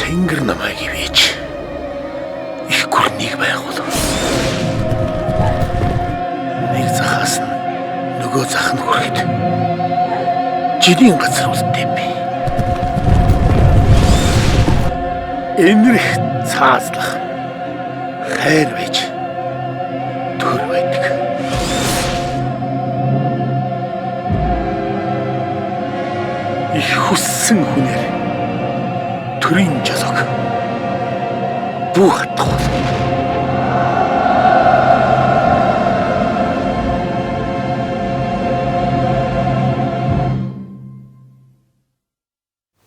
Тэнгэр намайг ивэж их гүрнийг байгуул. Нэг захаас нь нөгөө зах нь хүрэхэд жинийн газар үлдээ би. Энэрх цаазлах хайр байж төр байдаг. Их хүссэн хүнээр төрийн жолог бүү хатах.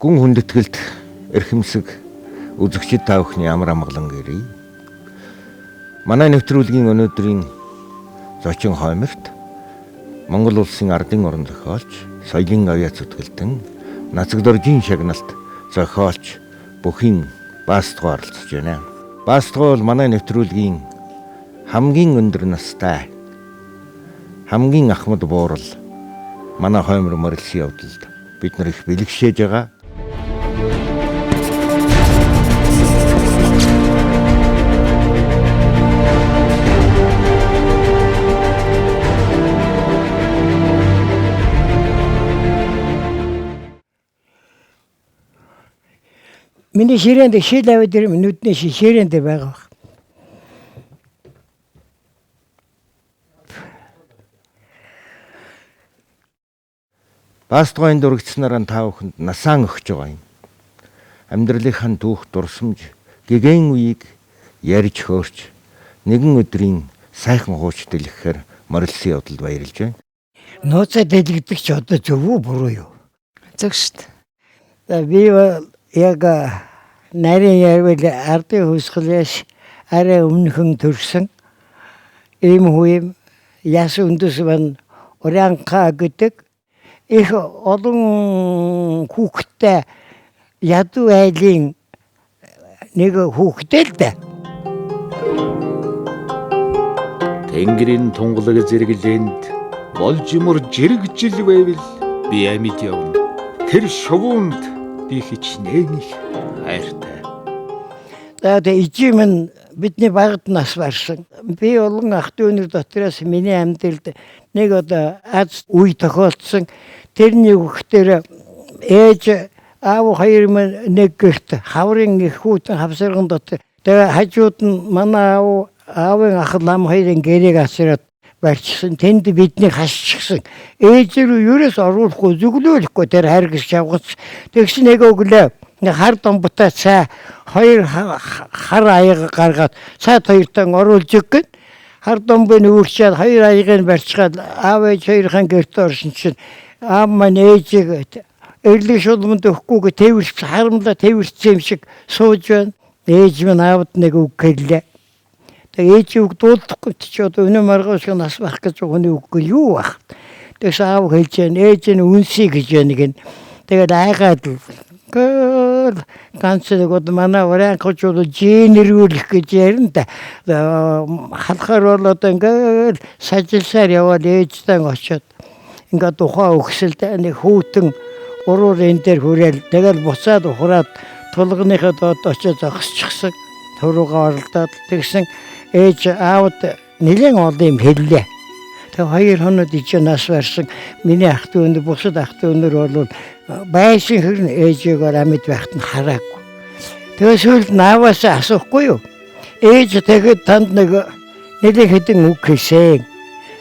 Гүн хүндэтгэлд эрхэмсэг үзэгчид та бүхний амар амгалан гэрье. Манай нэвтрүүлгийн өнөөдрийн зочин хойморт Монгол улсын ардын орон зохиолч, соёлын авьяа зүтгэлтэн, Нацагдоржийн шагналт зохиолч бүхийн Баастгой оролцож байна. Баастгой бол манай нэвтрүүлгийн хамгийн өндөр настай, хамгийн ахмад буурал манай хоймор морилсын явдалд бид нар их бэлгшээж байгаа. Миний ширээнд шил аваад ирэх нүдний ширээнд байгаа баг. Баастгойн дурагчснараа та бүхэнд насаан өгч байгаа юм. Амьдралынхаа түүх дурсамж, гэгэн үеийг ярьж хөөрч нэгэн өдрийн сайхан хууч дэлгэхээр морилсын явдалд баярлж байна. Нууцаа дэлгдэг ч одоо зөв үү буруу юу? Зөв шүү дээ. Би яг нарийн ярвал ардын хүйсгэлээс арай өмнөхөн төрсөн ийм хүм яс үндэс ban Орянка гэдэг их олон хүүхэдтэй ядуу айлын нэг хүүхэдтэй л дээ. Тэнгэрийн тунгалаг зэрэглэнд болж юмор жирэгжил байвал би амьд явна. Тэр шувуунд би хичнээн их хайртай. Тэгээд ижим бидний багт нас барсан. Би олон ах дүүнэр дотроос миний амьдралд нэг одоо аз үе тохиолдсон. Тэрний хүүхдээр ээж аав хоёр нэг гэрт хаврын их хүүтэн хавсарган дотор. Тэгээ хажууд нь манай аавын ах лам хоёрын гэрийг асраад барьчихсан. Тэнд бидний хасчихсан. Ээж рүү ерөөс оруулахгүй зүглүүлэхгүй тэр харгас шавгац. Тэгс нэг өглөө хар домботой цай хоёр хар аяга гаргаад цайд хоёртан оруулж өгөн. Хар домбын үүрчээд хоёр аягийг барьцгаад аав ээж хоёрын гэрт орсон чинь аав маань ээжийг эрлэг шулманд өгөхгүйгээ тэрвэрч харамлаа тэрвэрчсэн юм шиг сууж байна. Ээж минь аавд нэг үг хэллээ. Ээж үг дуулахгүй ч одоо өнөө маргааш нас барах гэж хүний үгүй юу бах. Тэгээс аав хэлж байна. Ээж нь үнсий гэж байна гэн. Тэгээд айгаад ганц нэг одоо манай Орянкоч бол жинэрүүлэх гэж ярина да. Халахаар бол одоо ингээд сажилсаар яваад ээжтэй очиод ингээд ухаан өгсөлд нэг хүүтэн уруур энэ дээр хүрээл тэгэл буцаад ухраад тулганыхаа доод очиод зогсчихсан. Төрөөгөө оролдоод тэгсэн ээж аавд нэлээд олон юм хэллээ. Тэгээ хоёр хоноод ичээ нас барсан. Миний ах дүү өнөр бусад ах дүү өнөр бол байшин хэрн ээжийгээр амьд байхад нь хараагүй. Тэгээ сүүлд нааваас асуухгүй юу? Ээж тэгэхэд танд нэг нэлээд хэдэн үг хэлсэн.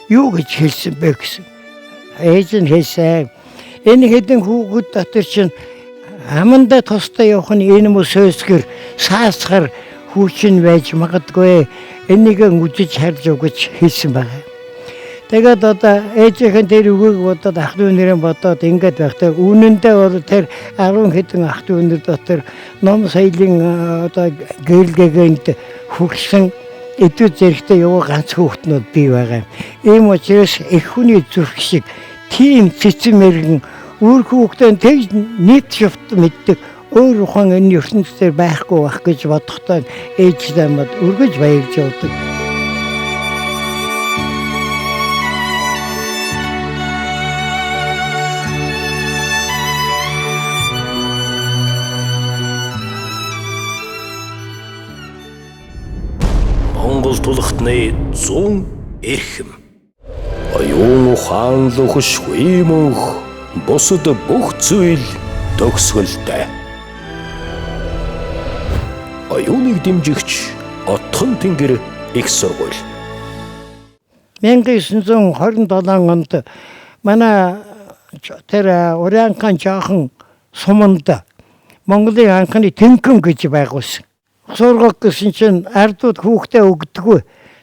Юу гэж хэлсэн бэ гэсэн. Ээж нь хэлсэн. Энэ хэдэн хүүхэд дотор чинь аманда тустай явах нь энэ мөс сөсгөр саасгаар хүүчин байж магадгүй. Энийг үжиж харж өгч хэлсэн байна. Тэгээд одоо ээжийнхэн тэр үгийг бодоод ах дүүнэрээ бодоод ингээд байхдаа үнэндээ бол тэр 10 хэдэн ах дүүнэр дотор ном соёлын одоо гэрэлгээнд хүрсэн эдүү зэрэгтэй яваа ганц хүүхднүүд бий байгаа. Ийм учраас их хүний зүрх шиг тийм цэцэн мэргэн өөр хүүхдэн тэгж нийт шивт мэддэг өөр ухаан энэ ертөнцийн байхгүй байх гэж бодохдоо ээжтэй мод өргөж баярлж явдаг. тулахтны 100 эрхэм. Оюун ухаан лухш хуимөнх бусад бүх зүйл төгсгөлтэй. Оюуныг дэмжигч Отхон тэнгэр их сургууль. 1927 онд манай тэр Урианхан жоохон суманд Монголын анхны тэнхэм гэж байгуулсан. Сургах гэсэн чинь ардууд хүүхдээ өгдөггүй.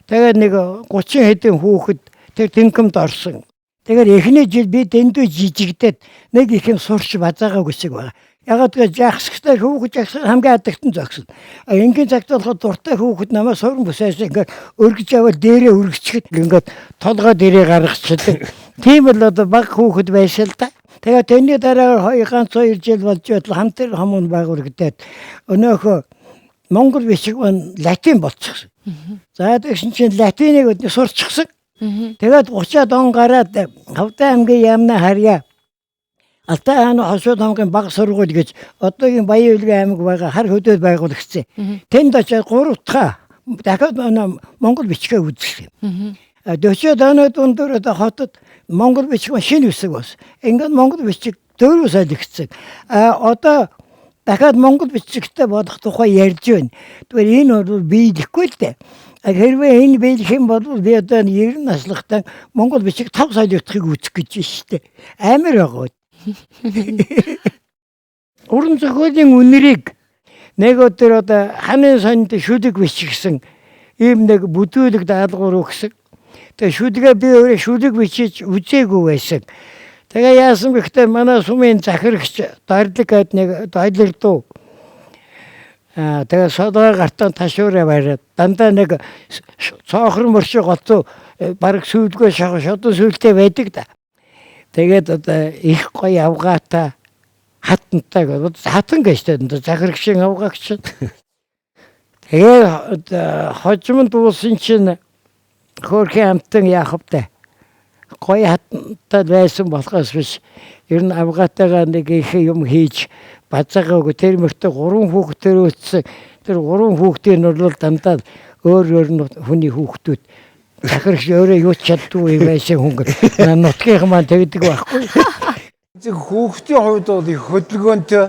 Тэгээд нэг 30 хэдэн хүүхэд тэр тэнхэмд орсон. Тэгээд эхний жил би дэндүү жижигдээд нэг ихэн сурч базаагаа гүсэг байгаа. Ягаад гэвэл жагсахтай хүүхэд жагсах хамгийн адагтан зогсон. Ингийн цагт болохоор дуртай хүүхэд намайг суран бүсээс ингээд өргөж аваад дээрээ өргөчгöd ингээд толгой дээрээ гаргачихдаг. Тийм л одоо баг хүүхэд байсан л да. Тэгээд тэрний дараа ганц 2 жил болж байтал хамтар хамуун байгуулагдаад өнөөхөө Монгол бичиг ба латин болчихсон. За тэгсэн чинь латиныг сурчихсан. Тэгээд 30-аад он гараад Хавтай аймгийн Ямна харьяа Алтай хааны хосууд хамгийн баг сургууль гэж одоогийн Баян Улгийн аймаг байгаа хар хөдөөд байгуулагдсан. Тэнд очиж 3 дахь дахиад Монгол бичгээ үзсэн. 40-од оны дундор одоо хотод Монгол бичиг шинэ үсэг бас. Ингээд Монгол бичиг 4 солигдсон. Одоо дахиад Монгол бичигтэй болох тухай ярьж байна. Тэгэхээр энэ бол биелэхгүй л дээ. Хэрвээ энэ биелэх юм бол би одоо 90 наслахтаа Монгол бичиг 5 солигдохыг үзэх гэж байна шүү дээ. Амар байгаа. Уран зохиолын үнэрийг нэг өдөр одоо ханы сонд шүлэг бичигсэн ийм нэг бүтүүлэг даалгавар өгсөн. Тэгээ шүлгээ би өөрөө шүлэг бичиж үзээгүй байсан. Тэгээ яасан бэхтэй манай сумын захирагч Дорлог гэд нэг дойлогдуу. Тэгээ содоо гартан ташуураа бариад дандаа нэг цоохор мөршиг голцоо бараг сүүлгөө шодон сүүлтэй байдаг да. Тэгээд одоо их гоё авгаата хатантай гэдэг хатан гэжтэй захирагчийн авгаагч. Тэгээ хожимд дуусан чинь хөөрхөн амтан яахвтай гоё хатантай байсан болохоос биш ер нь авгаатайгаа нэг их юм хийж базаагаа тэр мөртөө 3 хүүхдээр өссөн. Тэр 3 хүүхдийн нь бол дандаа өөр хүний хүүхдүүд захирагч өөрөө юу ч чаддгүй байсан хүн. Нутгийн маань тэгдэг байхгүй. Хүүхдийн хувьд бол их хөдөлгөөнтэй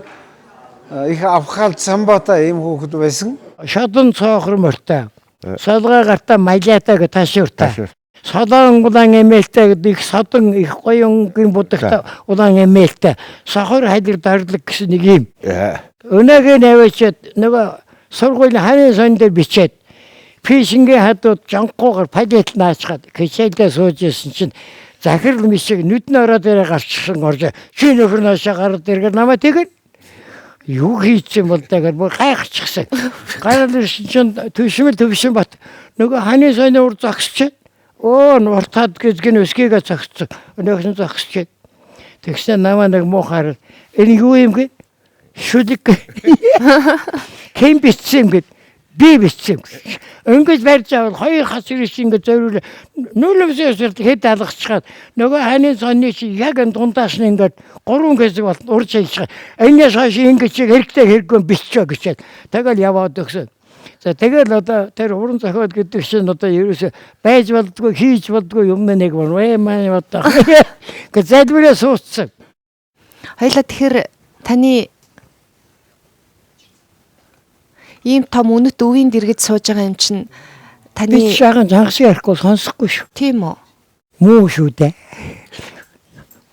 их авхаал самбатай ийм хүүхэд байсан. Шодон цоохор мортой. Солгоо гартаа маялаатай гэж ташууртай. Солон улаан эмээлтэй гэдэг их содон их гоёнгийн будагтай улаан эмээлтэй. Сохор хайдэр дарлаг гэсэн нэг юм. Өнөөгийн навчаад нөгөө сургуулийн ханы сон дээр бичээд фишингийн хадууд жонхгүйгээр палет наачгаад кичээлдээ сууж ирсэн чинь захирал мишиг нүдний ороо дээр гарчихсан орж чи нөхөр наашаа гараад иргээр намайг тэгэн юу хийчих юм бол дагаар гайхчихсан. Гараад ирсэн чинь төвшин бат нөгөө ханы соёны ур зогсч нуртад гэж гин өсгийгээ зогссон. Өнөөхөн зогсч. Тэгсэн намайг нэг муухаар энэ юу юм гээ шүлэг хэм бичсэн гэд би бичсэн. Өнгөж барьж авал 2 хас ирэх ингэ зориул нүүлэмсээс хэд алгачаад нөгөө ханы сонны чи яг энэ дундаас нь ингээд 3 хэсэг бол урж хийчих. Энэс хаш ингэ чи хэрэгтэй хэрэггүй биччихё гэчээд тэгэл яваад өгсөн. За тэгэл одоо тэр уран зохиол гэдэг чинь одоо ерөөсө байж болдгоо хийж болдгоо юм нэг маань одоо гэж зайлбараа сууцсан. Хоёлаа тэгэхээр таны ийм том үнэт өвийн дэргэд сууж байгаа юм чинь таны би шагаан жангасыг ярихгүй сонсохгүй шүү. Тийм үү? Муу шүү дээ.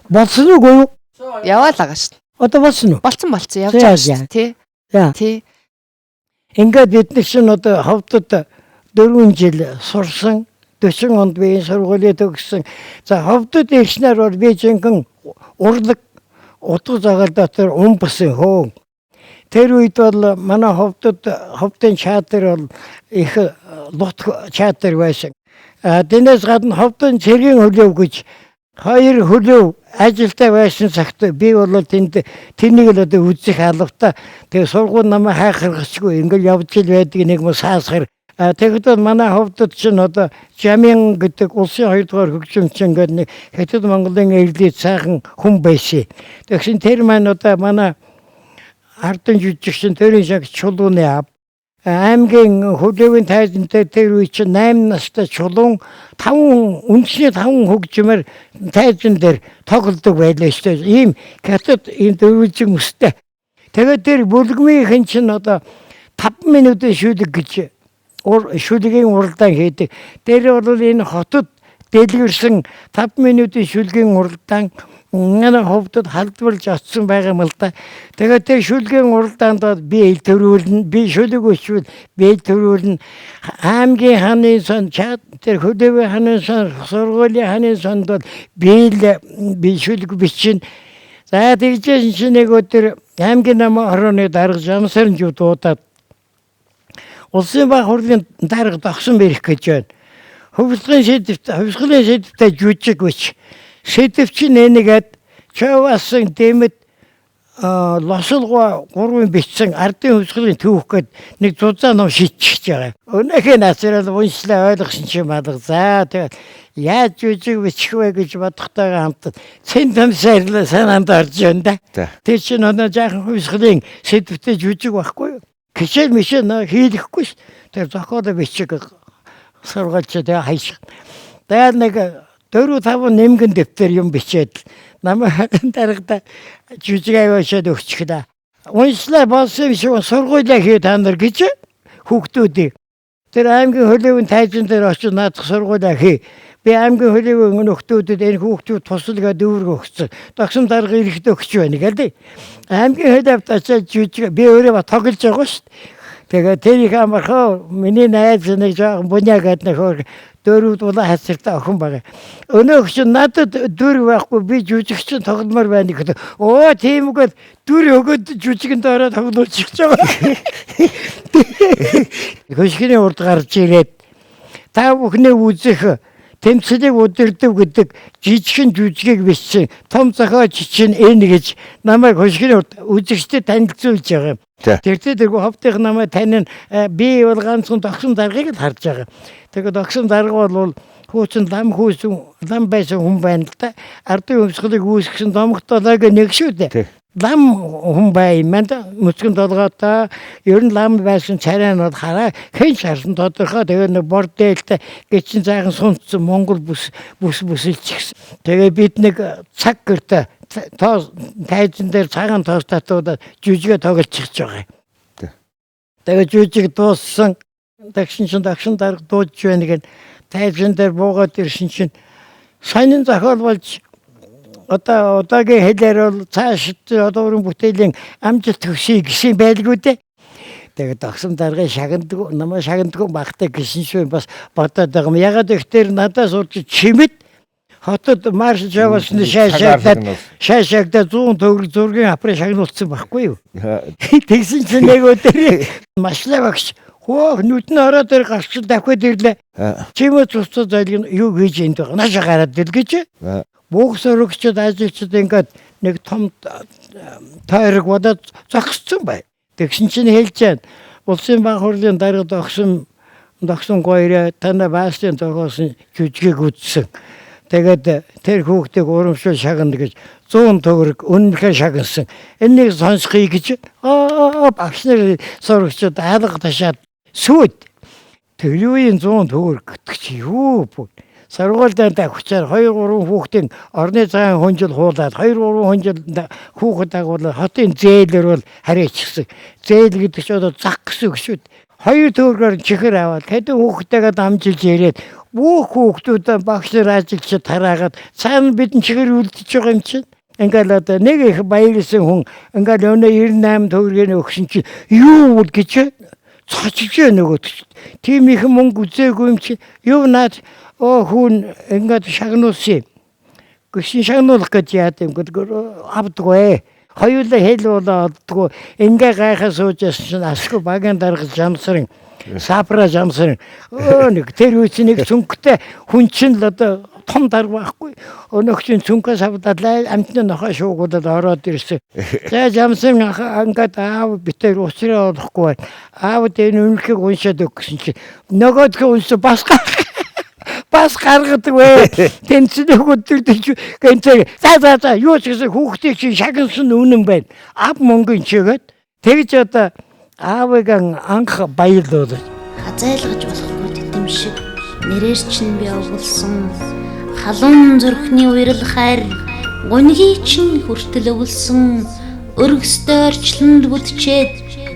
Болсон уу юу? Яваал байгаа шүү. Одоо болсон уу? Болцсон явж байгаа шүү. Тий. Тий. Ингээд бид нар чинь одоо ховдод 4 жил сурсан. 40 онд би сургуулийг төгссөн. За ховдод ирснээр бол би жинхэнэ урлаг утга загаал дотор басан хөөн. Тэр үед бол манай ховдын чатар бол их лут чатар байсан. Дэнэс гадна ховдын цэргийн хөлөв гэж 2 хөлөв ажилтай байсан цагт би бол тэнийг л одоо үзэх албатай. Тэгээ сургууль намайг хайхаргачгүй ингээл явж ил байдаг нэг мө саасгар. Тэгэхдээ манай ховдод чинь одоо Жамин гэдэг улсын 2 дугаар хөгжимч ингээд нэг Хятад Монголын эрлээ цаахан хүн байсан. Тэгсэн тэр маань одоо манай ардын жүжигчин тэрийн шиг чулууны ав аймгийн хөдөөгийн тайзантай тэр үе чинь 8 настай чулуун 5 үндэсний 5 хөгжмөр тайзан дээр тоглодог байлаа шүү дээ. Ийм хятад ийм дөрвөлжин өстэй. Тэгээд тэр бүлгмийнхэн чинь одоо 5 минутын шүлэг гэж шүлгийн уралдаан хийдэг. Тэр бол энэ хотод дэлгэрсэн 5 минутын шүлгийн уралдаан манай ховдод халдварлж очсон байгаа юм л да. Тэгээд тэр шүлгийн уралдаанд би ил төрүүлнэ, би шүлэг өчвөл би ил төрүүлнэ. Аймгийн хааны сон тэр хөдөөгийн хааны сон, сургуулийн хааны сонд бол би шүлэг бичнэ. За тэгжсэн чинь нэг өдөр аймгийн намын орооны дарга Жамсарын жив дуудаад улсын баг хурлын дарга тогсон бэрх гэж байна. Хөвсгөлийн сэдвтэй жүжиг биш. Сэдвч нэгээд чаваасан дэмэд лосолгоо 3 бичсэн ардын хөвсгөлийн төвөх гээд нэг зузаан ном шийдчихэж байгаа. Өнөөхөө насрал уншлаа ойлгосон чи малга. За тэгээд яаж жүжиг бичих вэ гэж бодохтойгоо хамт цэн тамсаарлаа санаанд орж байна да. Тэр чинь өнөө жаахан хөвсгөлийн сэдвтэй жүжиг байхгүй юу? Кичэл мишээ хийлэхгүй ш. Тэр зохиолоо бичих сургаалч тэгээ хайш. Тэгээд нэг 4-5 нэмгэн дэвтэр юм бичээд намайг дарагта жүжиг аваашаад өгчихлээ. Уншлаа болсон шиг сургуулаа хий та нар гэж хүүхдүүдийг. Тэр аймгийн хөлөөгийн тайзан дээр очиж наадах сургуулаа хий. Би аймгийн хөлөөгийн нөхдүүдэд энэ хүүхдүүд тусалгаа дүүрг өгсөн. Дагсан дарга ирэхэд өгч байна гэлээ. Аймгийн хөлөөд очиж жүжиг би өөрөө тоглож байгаа шүү дээ. Тэгээд тэрийг амархаа миний найз нэг жоохон бунягаад нөхөр дөрөв дулаа хасартай охин байгаа. Өнөөх чинь надад дүр байхгүй би жүжигч тогломоор байна гэдэг. Оо тийм үгүй дүр өгөөд жүжигэнд ороод тоглуулчих жоо. Хөшгөний урд гарч ирээд та бүхний үзэх тэмцэлийг удирдав гэдэг жижигхэн жүжигийг бичсэн том зохиолч чинь энэ гэж намайг хөшгөний урд үзэгчдэд танилцуулж байгаа юм. Тэр ховдын намайг танин би бол ганцхан тогсон даргаыг л харж байгаа. Тэгээд тогсон дарга бол хуучин лам байсан хүн байна л да. Ардын өмсгөлийг үүсгэсэн домогтолойг нэг шүү дээ. Лам хүн бай манд мөцгөн толгойтой ер нь лам байсан царайнууд хараа хэн шарсан тодорхой тэгээд нэг бордээлтэй гिचэн заахан сунцсан Монгол бүсэлчихсэн. Тэгээд бид нэг цаг гэртээ тайзан дээр цагаан тоос татуудаад жүжигээ тоглочихж байгаа. Тэгээд жүжиг дууссан. Дагшин дарга дуудж байна гэн тайзан дээр буугаад ирсэн чинь сонин зохиол болж одоогийн хэлээр бол цааш одоо өрн бүтээлийн амжилт төсөй гэсэн байлгүй дээ. Тэгээд дагсан даргыг шагнадаг намайг шагнадаг багтаа гэсэн шүү бас бодоод байгаа юм. Ягаад гэхээр надаас урьж чимэд хотод марш жавсны шаашаагдаа 100 төгрөг зургийн апрыг шагнуулсан байхгүй юу. Тэгсэн чинь нэг өдөр машлаа багш хөө нүдэн ороо дээр гарч давхад ирлээ. Чимээ цуцаа зайлг юу хийж энд байгаа. Наашаа гараад ил гэж. Бүх сөрөгчд ажилчид ингээд нэг том тойрог бодоод зогссон бай. Тэгсэн чинь хэлж байна. Улсын баг хурлын дарга тогсон гоёроо танаа баасын тогоосон жүжигийг үзсэн. Тэгээд тэр хүүхдийг урамшуул шагна гэж 100 төгрөг үнэнхээр шагнасан. Энийг сонсхий гэж багш нар сурагчид алга ташаад сүйд. Тэрүүийн 100 төгрөг гэдэг чи юу бүү. Сургуультай хүчээр 2-3 хүүхдийн орны цагаан хүнжил хуулаад 2-3 хүнжил хүүхэд дагуулаад хотын зээлэр бол харьяачсан. Зээл гэдэг чинь одоо зах гэсэн үг шүү дээ. 2 төгрөгөөр чихэр аваад хэдэн хүүхдтэйгээ дамжилж ирээд бүх хүүхдүүдээ багш нар ажилчид тараагаад цаана бидэн чихэр үлдчихэж байгаа юм чинь. Ингээл одоо нэг их баярлсан хүн ингээл өнөө 98 төгрөгийн өгсөн чинь юу вэ гэж цочж нөгөө. Тийм их мөнгө үзээгүй юм чи юу наад хүн ингээд шагнуулсан. Гүшин шагнуулах гэж яад юм гэдэг авдаггүй. Хоёулаа хэл болоодгүй ингээ гайхаа суужсэн чинь асгүй багийн дарга Жамсарын сапра Жамсарын нэг тэр үуч нэг цүнхтэй хүн чинь л одоо том дарга байхгүй. Өнөөгчийн цүнхээс авдаад амтны нохоо шуугуудад ороод ирсэн. За Жамсан ингээд аав битээр уцраа олохгүй. Аавд энэ үнэлгийг уншаад өгсөн чинь нөгөөдгөө уншаа бас гаргадаг вэ. Тэнцдэг өдөрдөж гэнцэг. За юу ч гэсэн хүүхдийг чинь шагнасан үнэн байна. Ав мөнгөн чигээд тэгж одоо аавыг анх баярлуулж хазайлгаж болохгүй тэтэм шиг нэрээр чинь би овголсон халуун зүрхний уйрал хайр гуньгийн чинь хүртэл өвлсөн өргөстөөрчлөнд бүдчээд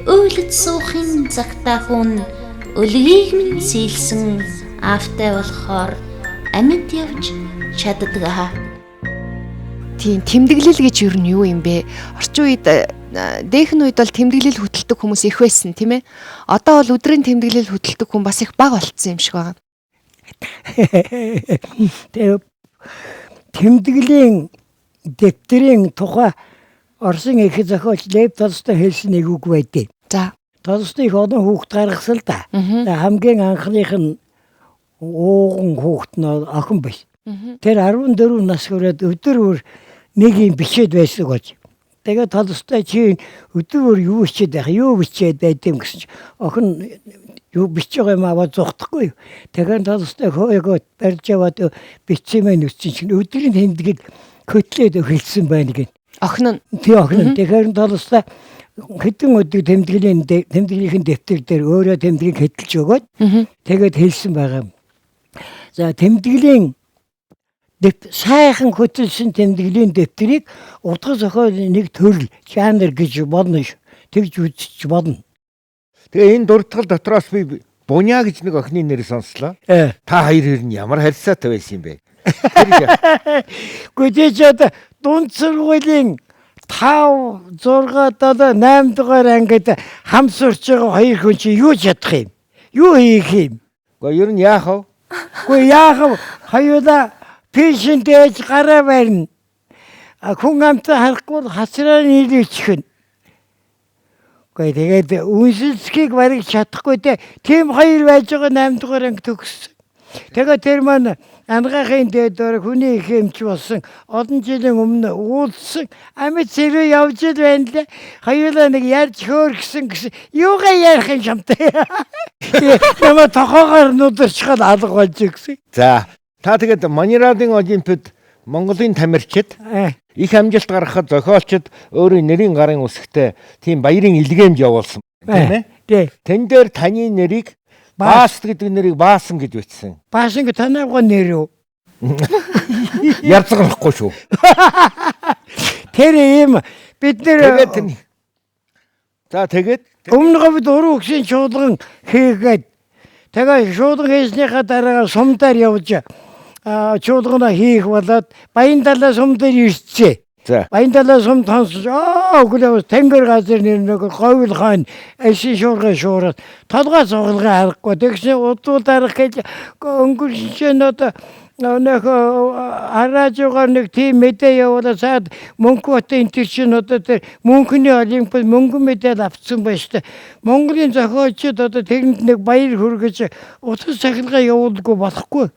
өөлөд суухын цагтаа хүн өлгийг минь сийлсэн аавтай болохоор амьд явж чаддгаа. Тийм тэмдэглэл гэж юу нь юу юм бэ? Орчин үед дээхэн үед бол тэмдэглэл хөтэлдэг хүмүүс их байсан тийм ээ. Одоо бол өдрийн тэмдэглэл хөтэлдэг хүн бас их бага болцсон юм шиг байна. Тэгээ тэмдэглэлийн дэвтрийн тухай Орсын их зохиолч Лев Толстой хэлсэн нэг үг байдیں۔ За. Толстой их олон хүүхд гаргасан л да. Хамгийн анхных нь ууган хүүхд нь охин байсан. Тэр 14 нас хүрээд өдөр нэг юм бичээд байсан гэж. Тэгээд Толстой чи өдөр юу бичээд байх, юу бичээд байдığım гэсэн чи охин юу бичиж байгаа юм аваад зогтохгүй. Тэгээд Толстой хөөегөө барьж яваад бичсэн мэн үсчин чинь өдрийн тэмдэглэл хөтлөөд хэлсэн байна гэн. Охин нь тий охин. Тэгэхээр Толстой хэдэн өдөр тэмдэглэлийн дэвтэр дээр өөрөө тэмдэглийг хэдэлж өгөөд тэгээд хэлсэн байгаа юм. За тэмдэглэлийн сайхан хөтөлсөн тэмдэглэлийн дэвтрийг утга зохиол нэг төрөл жанр гэж болно ш. Тэгж үзэж болно. Тэгээ энэ дуртгал дотроос би Буня гэж нэг охины нэр сонслоо. Та хоёр нь ямар харьцаатай байсан юм бэ? Гэхдээ ч одоо дунд сургуулийн 5, 6, 7, 8 дугаар ангид хам сурч байгаа хоёр хүн чи юу чадах юм? Юу хийх юм? Гэхдээ ер нь яах вэ? Гэхдээ яах вэ? Хоёулаа пенсионд ээж гараа барина. Хүн амтаа харахгүй хасраа нийлүүлчихнэ. Гэхдээ тэгээд үнсэлцгийг барих чадахгүй тийм хоёр байж байгаа 8 дугаар анги төгссөн. Тэгээд тэр маань ангаахын дээдээр хүний их эмч болсон олон жилийн өмнө уулсан амьд зэрэг явж ил байна лээ. Хоёулаа нэг ярьж хөөргсөн гэсэн юугаа ярих юм шамтай. Намаа тохоогоор нүдэрчхэл алга болж гисэн. За та тэгээд Манерадын Олимпиад Монголын тамирчид их амжилт гаргахад зохиолчид өөрийн нэрийн гарын үсгтээ тийм баярын илгээмж явуулсан тийм ээ. Тэн дээр таны нэрийг Бааст гэдэг нэрийг Баасан гэж бичсэн. Баасан гэ танайгаа нэр юу? Ярцгахгүй шүү. Тэр ийм бид нэр тэгээд өмнөгөө бид уруу өгсөн чуулган хийгээд тэгээ чуулган хийснийхаа дараа сумдаар явж чуулганаа хийх болоод Баян далай сум дээр ирчээ. Баян далай сум тансж өглөө тэнгэр газар нэр нэг говьл хаан ашиг шуургай шуураад толгой цуглгаа харахгүй тэгсэн удуулаарах гэж өнгөрсөн одоо нэг араажгаар нэг тийм мэдээ явуулаад саад Мөнхбатын энэ чинь одоо тэр мөнхний олимпиад мөнгөн медаль авсан байна шүү дээ. Монголын зохиолчид одоо тэрэнд нэг баяр хүргэж утас цахилгаан явуулдаггүй болохгүй.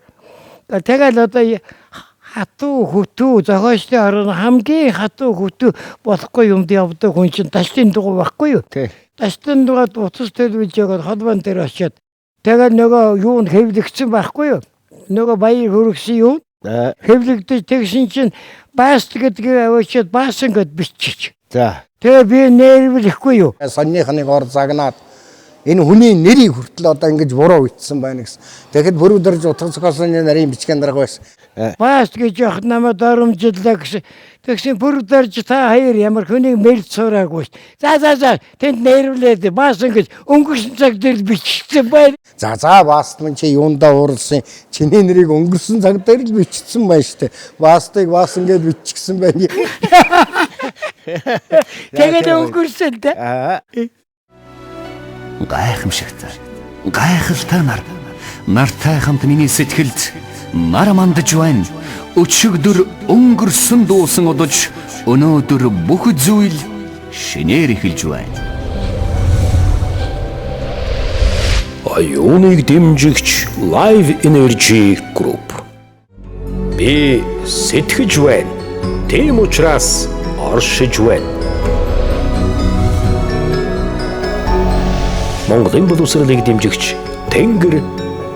Тэгэл одоо хатуу хөтөө зохиолчдын орон хамгийн хатуу хөтөө болохгүй юмд явдаг хүн чинь таштын дугуй байхгүй юу? Таштын дугаад утас телевизээр холбоон дээр очиод тэгээд нөгөө юу нь хэвлэгдсэн байхгүй юу? Нөгөө баяр хүргэсэн юу? Хэвлэгдэж тэгсэн чинь Бааст гэдгийг аваачаад Баасан гэд бичиж. Тэгээ би нэрвэхгүй юу? Сонныхныг ор загнаад энэ хүний нэрийг хүртэл одоо ингэж буруу ütсэн байна гэсэн. Тэгэхэд бүрүүдэрж утга зохиолсны нарийн бичгийн дарга байсан. Бааст гэж явах намайг оромжллаа гэсэн. Тэгсэн бүрүүдэрж та хоёр ямар хүнийг мэлж сураагүй. За тэнд нэрвлээд Баасан гэж өнгөрсөн цаг дээр бичсэн байна. За Бааст мэн чи юундаа ууралсан чиний нэрийг өнгөрсөн цаг дээр л бичсэн байна штэ. Баастыг Баасан гэж биччихсэн байна. Тэгээд өнгөрсөн дээ. Гайхамшигтай. Гайхалтай нартай хамт миний сэтгэлд нар мандаж байна. Өчигдөр өнгөрсөн дуусан одож өнөөдөр бүх зүйл шинээр эхэлж байна. Оюуныг дэмжигч Live Energy Group. Би сэтгэж байна. Тийм учраас оршиж байна. Монголын боловсролыг дэмжигч Тэнгэр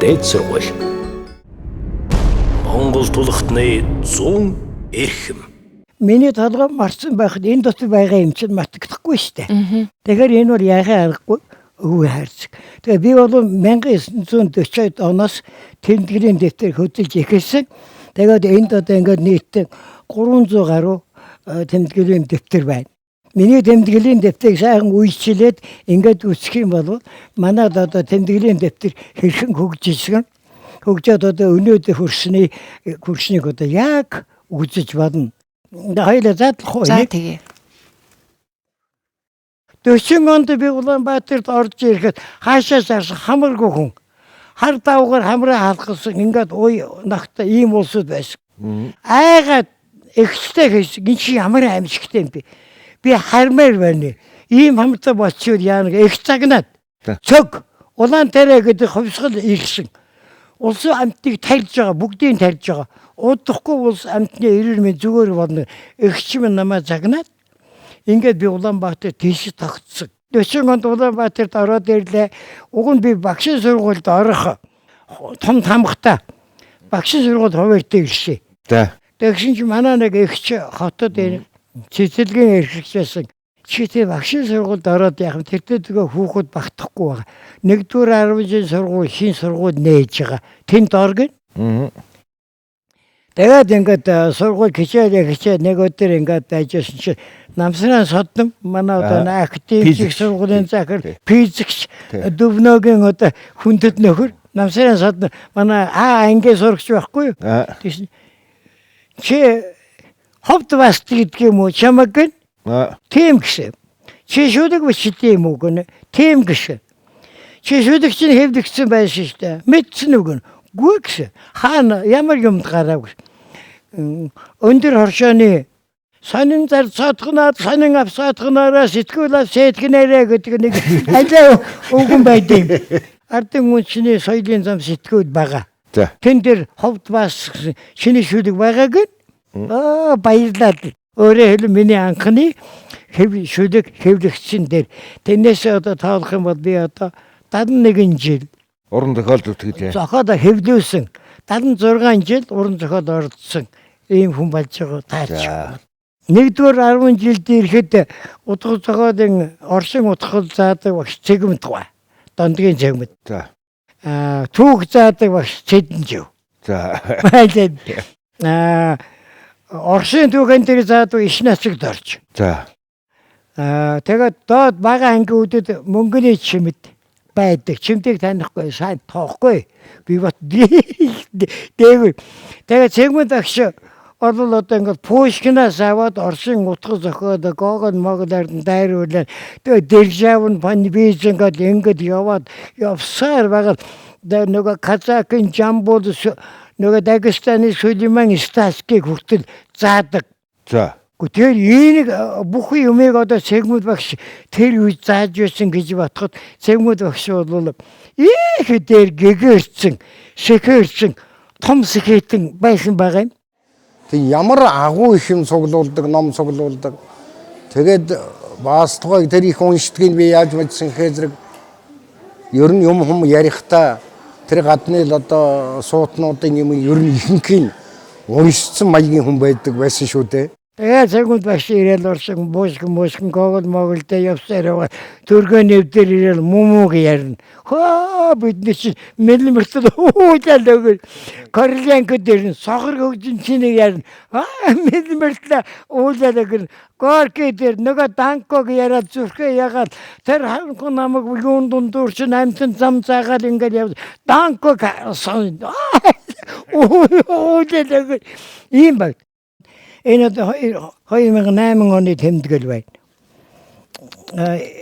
дээд сургууль. Монгол тулхтны 100 эрхэм. миний толгой марцсан байхад энэ дотор байгаа юм чинь мартагдахгүй шүү дээ. Тэгэхээр энэ бол яхаа аргагүй өвөө хайрцаг. Тэгээ би бол 1940 оноос тэмдэглэлийн дэвтэр хөдөлж эхэлсэн. Тэгээд энд одоо ингээд нийтдээ 300 гаруй тэмдэглэлийн дэвтэр байна. Миний тэмдэглэлийн дэвтэрийг сайхан үйлчлээд ингээд үсэх юм бол манайд одоо тэмдэглэлийн дэвтэр хэрхэн хөгжижсэн. Хөгжөөд одоо өнөөдөр хөрснийг одоо яг үзэж badна. Хоёлаа задлах уу? За тэгээ. 40 онд би Улаанбаатарт орж ирэхэд хаашаас арсан хамаргүй хүн. Хар давгаар хамраа халахсан ингээд ой нахта ийм улсууд байсан. Айгаад ихтэй хийсэн. Энэ чи ямар аимшигтэй юм бэ? Би хармаар байна. Ийм хамтаа болчихвол яана их цагнаад. Цог улаан тарай гэдэг хувьсгал ирсэн. Улсын амтыг тарьж байгаа, бүгдийг тарьж байгаа. Удахгүй улс амтны эрэр минь зүгээр болно. Эгч минь намаа загнаад ингээд би Улаанбаатар тийш тогтсон. 40 онд Улаанбаатарт ороод ирлээ. Уг нь би багшийн сургуульд орох том тамхтай багшийн сургуульд хуваарьтай ирсэн. За. Тэгсэн чи манай нэг эгч хотод цэцэлгийн эрхлэгч байсан. Чи тэг багшийн сургуульд ороод яах вэ? Тэр тэгээ хүүхэд багтахгүй байгаа. Нэгдүгээр 10-ийн сургууль, хин сургууль нээж байгаа. Тэнд оргин. Тэгээд ингээд сургууль хичээл нэг өдөр ингээд байжсэн чи намсран содном манай одоо академик сургуулийн захир физикч Дөвнөгийн одоо хүндэт нөхөр намсран содном манай ангийн сурагч байхгүй юу? Тэгсэн чи ховд баст гэдэг юм уу чамаг гэн? Тийм гэсэн. Чи шүдэг бичтэй юм уу гэнэ? Тийм гэсэн. Чи шүдэг чинь хэвдэгсэн байсан шүү дээ. Мэдсэн үг нь. Гүй гэсэн. Хаана ямар юмд гарав гэсэн. Өндөр хоршооны сонин зар цотгоноод сонин ав цотгоноороо сэтгүүл ав сэтгнээрээ гэдэг нэг алаа үгэн байдیں۔ Ардын үнчний соёлын зам сэтгүүл байгаа. Тэн дээр ховд бас шинэ шүдэг байгааг нь баярлалаа. Өөрөөр хэлбэл миний анхны шүдэг хэвлэгчин дээр тэрнээс одоо тоолох юм бол би одоо 71 жил Уран зохиол зүтгэж. Зохиол хэвлүүлсэн. 76 жил уран зохиол ордсон. Ийм хүн болж байгаа таарч. Нэгдүгээр 10 жилд ирэхэд утга зохиолын Орсын утгал заадаг багш Цэгмэд гоо. Дондгийн Цэгмэд. За. Түүх заадаг багш Цэдэнжив. За. Орсын түүхэн дээр заадаг иш нацагд орж. За. Тэгээд доод бага ангиудад мөнгөний чимэд байдаг. Чимдэг танихгүй, сайн тоохгүй. Би бат дээгүүр. Тэгээд Цэгмэд багш бол одоо ингээд Пушкинаас аваад Орсын утга зохиол Гогол Моголоор дайруулаад тэгээд Державн Панвиз ингээд яваад явсаар байгаа. Нөгөө Казакын Жамбул нөгөө Дагестаны Сулейман Стаскийг хүртэл заадаг. За. Тэр энийг бүх юмыг одоо Цэгмэд багш тэр үед зааж байсан гэж батхад Цэгмэд багш бол их дээр гэгэрсэн, сэхэрсэн, том сэхэтэн байсан байгаа юм. Тэг ямар агуу их юм цуглуулдаг, ном цуглуулдаг. Тэгээд баастгой тэр их уншдгийг би яаж мэдсэн гэхээр зэрэг ер нь юм хүм ярихдаа тэр гадны л одоо суутнуудын юм ер нь ихэнх нь уншсан маягийн хүн байдаг байсан шүү дээ. Тэгээд Цэгмэд багш ирээл Орсын Пушкин Гогол Могolтэй явсаар байгаа. Төргөө нэвдэр ирээл мумууг ярина. Хөө бидний чи мэлмэртэл уучлал өгөл. Корленко дээр сохор хөгжин чинийг ярина. Мэлмэртэл уучлал өгөл. Горки дээр нөгөө Данког яриад зүрхээ ягаад тэр ханх намайг юун дундуур чинь амтэн зам цаагаад ингээд яв. Данког уучлал өгөл. Ийм баг. Энэ 2008 оны тэмдэглэл байна.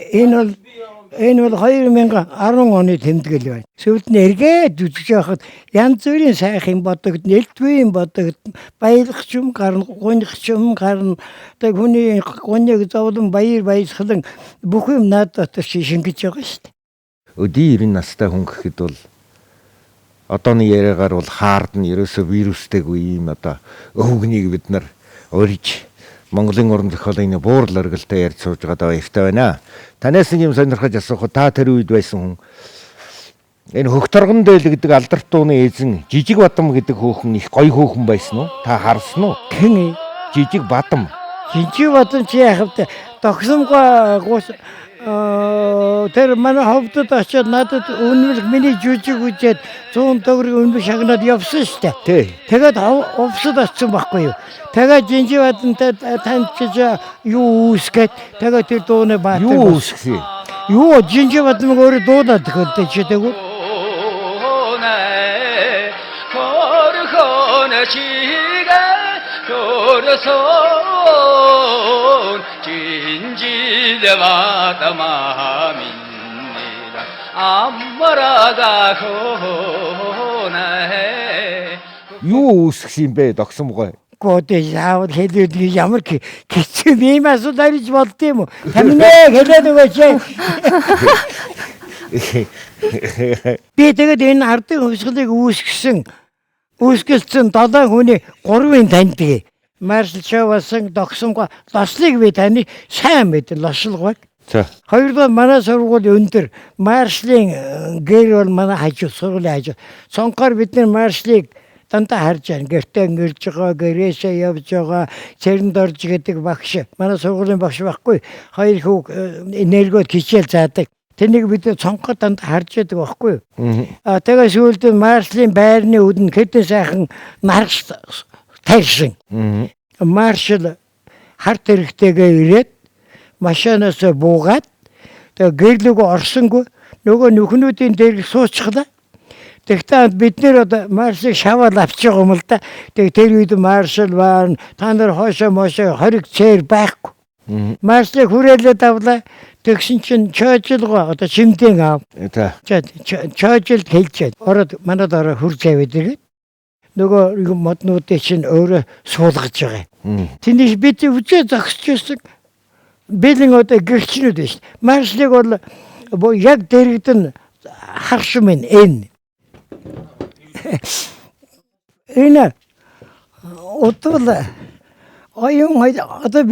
Энэ бол 2010 оны тэмдэглэл байна. Сүүлд нь эргээд үзэж байхад янз бүрийн сайхан бодогд, элдвийн бодогд, баялах юм гарна, гуньх юм гарна. Тэг хүний гуньг зовлон баясгалан бүх юм над дотор шингэж байгаа шүү дээ. Өдий 90 настай хүн гэхэд бол одооны яриагаар бол хаард нь ерөөсөө вирустэйг ийм одоо өвгнийг бид нар урьж Монголын уран зохиолын буурал оргилтой ярьж сууж байгаа баяртай байна. Танаас нэг юм сонирхож асуухад та тэр үед байсан хүн энэ Хөгторгон дээл гэдэг алдарт дууны эзэн Жижиг Бадам гэдэг хөөхөн их гоё хөөхөн байсан уу? Та харсан уу? Хэн жижиг бадам. Жинжиг бадам чи яах вэ? Тогсомгоо гус тэр манай ховдод очиод надад үнэлэх миний жүжиг үзээд 100 төгрөг үнэлж шагнаад явсан шүү дээ. Тий. Тэгээд овсод очсон байхгүй юу. Тэгээд жинжиг бадамтай таньчиж юу үүсгээд тэгээд тэр дууны баатар Юу үсгсэн? юу жинжиг бадамг өөрөө дуулаад өгдөө чи тэгвэл Юу үсгсэн юм бэ догсомгой? Гode яавал хэлээд ямар хэцүү юм асуудал гэж болд юм уу? Таминэ хэлээд өгөөч. Би тэгээд энэ ардын хувьсгалыг үүсгэлсэн 7 хүний 3-ын таньдаг. Маршал Шавасан догсомгоо лослыг би таны сайн мэд лослгоо. За. Хоёрдугаар манай сургууль өндөр. Маршлын гэр бол манай хажуу сургуулийн хажуу. Цонхоор бид нар маршлыг дандаа харж байна. Гэртээ ngirж байгаа, гэрээсээ явж байгаа, цэрэнд орж гэдэг багш. Манай сургуулийн багш байхгүй. Хоёр хүүг энергиод хичээл заадаг. Тэнийг бид цонхоор дандаа харж байдаг байхгүй юу? Тэгээ сүүлд маршлын байрны үдэн хэдэн сайхан наргаш тарьсан. Маршал харт хэрэгтэйгээ ирээд машинаас буугаад тэгээ гэрлөг орсонгүй нөгөө нүхнүүдийн дээр суучихлаа. Тэгтээ бид нэр одоо маршалыг шаваад авч байгаа юм л да. Тэгээ тэр үед маршал баан та нар хоошоо мошоо хориг цээр байхгүй. Маршалыг хүрээлээд авлаа. Тэгсэн чинь чойжилгоо одоо шимтэн аав. За. Чойжилд хэлжээд ороод манад ороо хурж аваад ирээд нөгөө моднуудыг чинь өөрөө суулгаж байгаа. Тэнийг бид үжээ зогсчихсан. Бэлэн одоо гэрчнүүд биш. Маршлыг бол яг дэрэгдэн харшим энэ. Энэ отол оюун одоо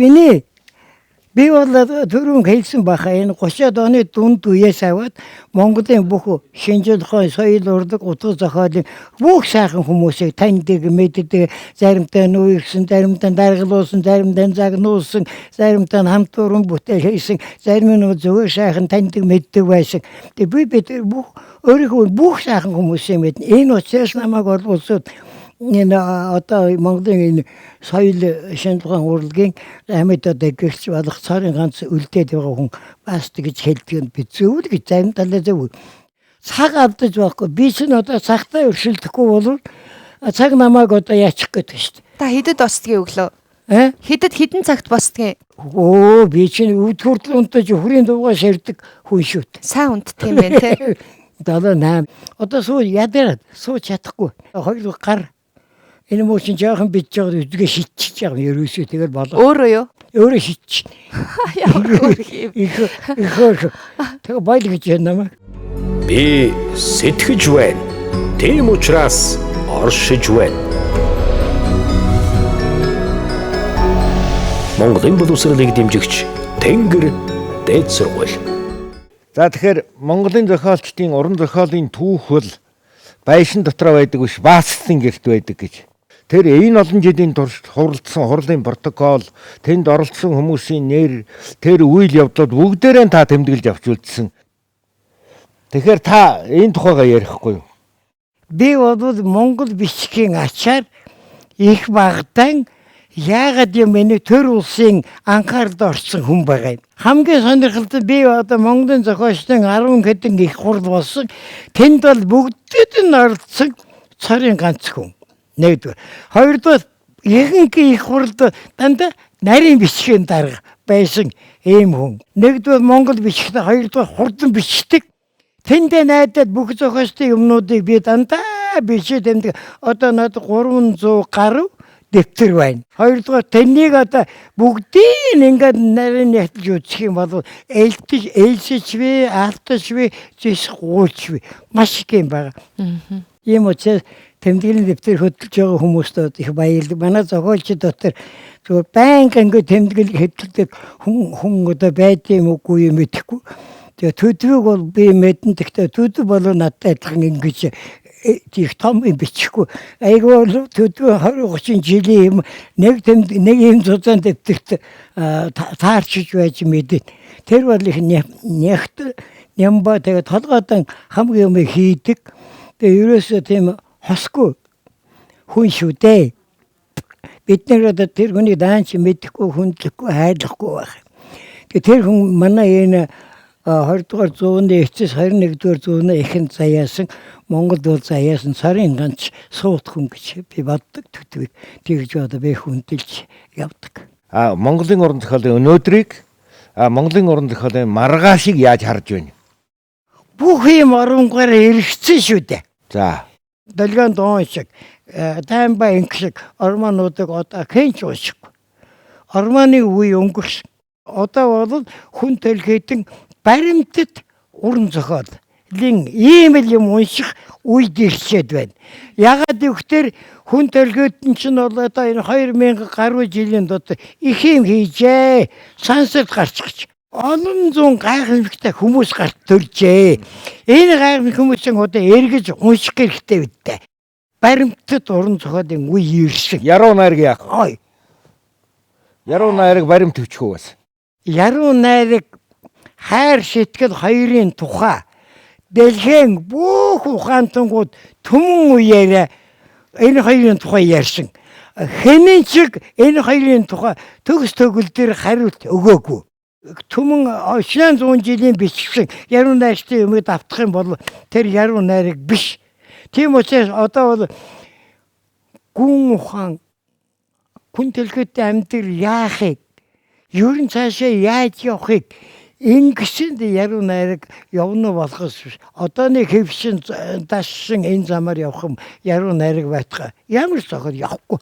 би бол түрүүн хэлсэн баха энэ 30-аад оны дунд үеэс аваад Монголын бүх шинжлэх ухааны соёл урлаг утга зохиолын бүх сайхан хүмүүсийг таньдаг, мэддэг, заримдаа нүүрсэн, заримдаа даргалуулсан, заримдаа загнуулсан, заримдаа хамт уран бүтээл хийсэн, зарим нь зөвхөн сайхан таньдаг, мэддэг байсан. Тэгээ бид бүх өөрийнхөө бүх сайхан хүмүүсийг мэднэ. Энэ учраас намайг олболсод энэ одоо Монголын энэ соёл шинжлэх ухааны урлагийн амьд одоо гэрч болох цорын ганц үлдээд байгаа хүн бас гэж хэлдэг нь би зөв л гэж зарим талаа зөв. Цаг алдаж байхгүй. Би ч одоо цагтаа өршөлдөхгүй бол цаг намайг одоо яачих гэдэг шүү дээ. Та хэдэд босдгийг өглөө? Хэдэн цагт босдгийг? Би чинь өвдгөрдөл унтаж хүрийн дуугаа ширдэг хүн шүү дээ. Сайн унтдаг юм байна те. 7-8. Одоо суу ядараад сууж чадахгүй. Хоёр гар энэ мөчн жоохон бич жаад үдгээ шитчих жаа ерөөсөө тэгэл болоо. Өөрөө юу? Өөрөө шитчих. Ямар хөөрхий. Тэгээ баял гэж байна. Би сэтгэж байна. Тийм учраас оршиж байна. Монголын боловсролыг дэмжигч Тэнгэр дээд сургууль. За тэгэхээр Монголын зохиолчдын уран зохиолын түүх бол байшин дотор байдаг биш Баассын гэрт байдаг гэж. Тэр энэ олон жилийн турш хуралдсан хурлын протокол, тэнд оролцсон хүмүүсийн нэр, тэр үйл явдлууд бүгдээрээ та тэмдэглэж авч үлдсэн. Тэгэхээр та энэ тухайгаа ярихгүй юу? Би бол Монгол бичгийн ачаар их багтаан яагаад юм бэ төр улсын анхааралд орсон хүн байгаа юм. Хамгийн сонирхолтой би одоо Монголын зохиолчдын 10 хэдэн их хурл болсон. Тэнд бол бүгдэд нь оролцсон цорын ганц хүн. Нэгдүгээр. Хоёрдугаар ихэнх их хурлд дандаа нарийн бичгийн дарга байсан ийм хүн. Нэгдүгээр Монгол бичгтээ, хоёрдугаар хурдан бичдэг. Тэндээ найдаад бүх зохиолчдын юмнуудыг би дандаа бичиж тэмдэг. Одоо надад 300 гаруй дэвтэр байна. Хоёрдугаар тэнийг одоо бүгдийг ингээд нарийн ятж үзэх юм бол ээлжиж вэ, алдаж вэ, зэсгүүлж вэ. Маш их юм байна. Ийм учраас тэмдэглэлийн дэвтэр хөдөлж байгаа хүмүүстээ их баярлаг. Манай зохиолч дотор зөв банк ингээд тэмдэглэл хөдөлдөг хүн одоо байдığım үгүй мэдэхгүй. Тэгээ төдвөг бол би мэдэн тэгтээ төдв болоо надтай адилхан ингэж тийх том юм бичихгүй. Айгүй төдөө 20-30 жилийн юм нэг юм зузаан дэвтэрт таарчиж байж мэдээ. Тэр бол их нягт нямба тэгээд толгойдон хамгийн юм хийдэг. Тэгээд ерөөсөө тийм хосгүй хүн шүү дээ. Бид нэр одоо тэр хүний даанч мэдэхгүй хүндлэхгүй хайрлахгүй байх. Тэгээд тэр хүн манай энэ 20-р зууны эцэс 21-р зууны ихэнх заяасан Монгол бол заяасан сарын ганц суут хүн гэж би боддог төтвийг тэгж одоо би хүндэлж явдаг. Монголын уран зохиолын өнөөдрийг Монголын уран зохиолын маргаашийг яаж харж байна? Бүх юм оронгоор эргэцэн шүү дээ. За. Долгион доон шиг таймба инг шиг ормонуудыг одоо хэнч уушгүй. Ормоны үе өнгөрсөн. Одоо бол хүн төлхөйтөн баримтат уран зохиолын ийм л юм унших үед ирчээд байна. Ягаад гэвэл хүн төлхөйтөн чинь бол одоо энэ 2000 гаруй жилийн дотор их юм хийжээ. Сансарт гарч гэж. Олон зуун гайхамшигтай хүмүүс гарт төржээ. Энэ гайхамшиг хүмүүсийн одоо эргэж унших хэрэгтэй бидтэй. Баримтат уран зохиолын үе ирсэн. Яруу найраг яах? Ой. Яруу найраг баримт төвчхөө бас. Яруу найраг хайр шитгэл хоёрын тухай дэлхийн бүх ухаантангууд түмэн үеэрээ энэ хоёрын тухай ярьсан. Хэнэн чиг энэ хоёрын тухай төгс төгөл дээр хариулт өгөөгүй. Түмэн 100 жилийн бичсэн яруу найрагчдын юмыг давтах юм бол тэр яруу найраг биш. Тийм учраас одоо бол гүн ухаан хүн төлхөдөө амьдрал яахыг ерөн цаашаа яаж явахыг ингэсэнд яруу найраг явна болохоос одооны хэвшин дашсан энэ замаар явах юм яруу найраг байтгаа ямар зохиол явахгүй.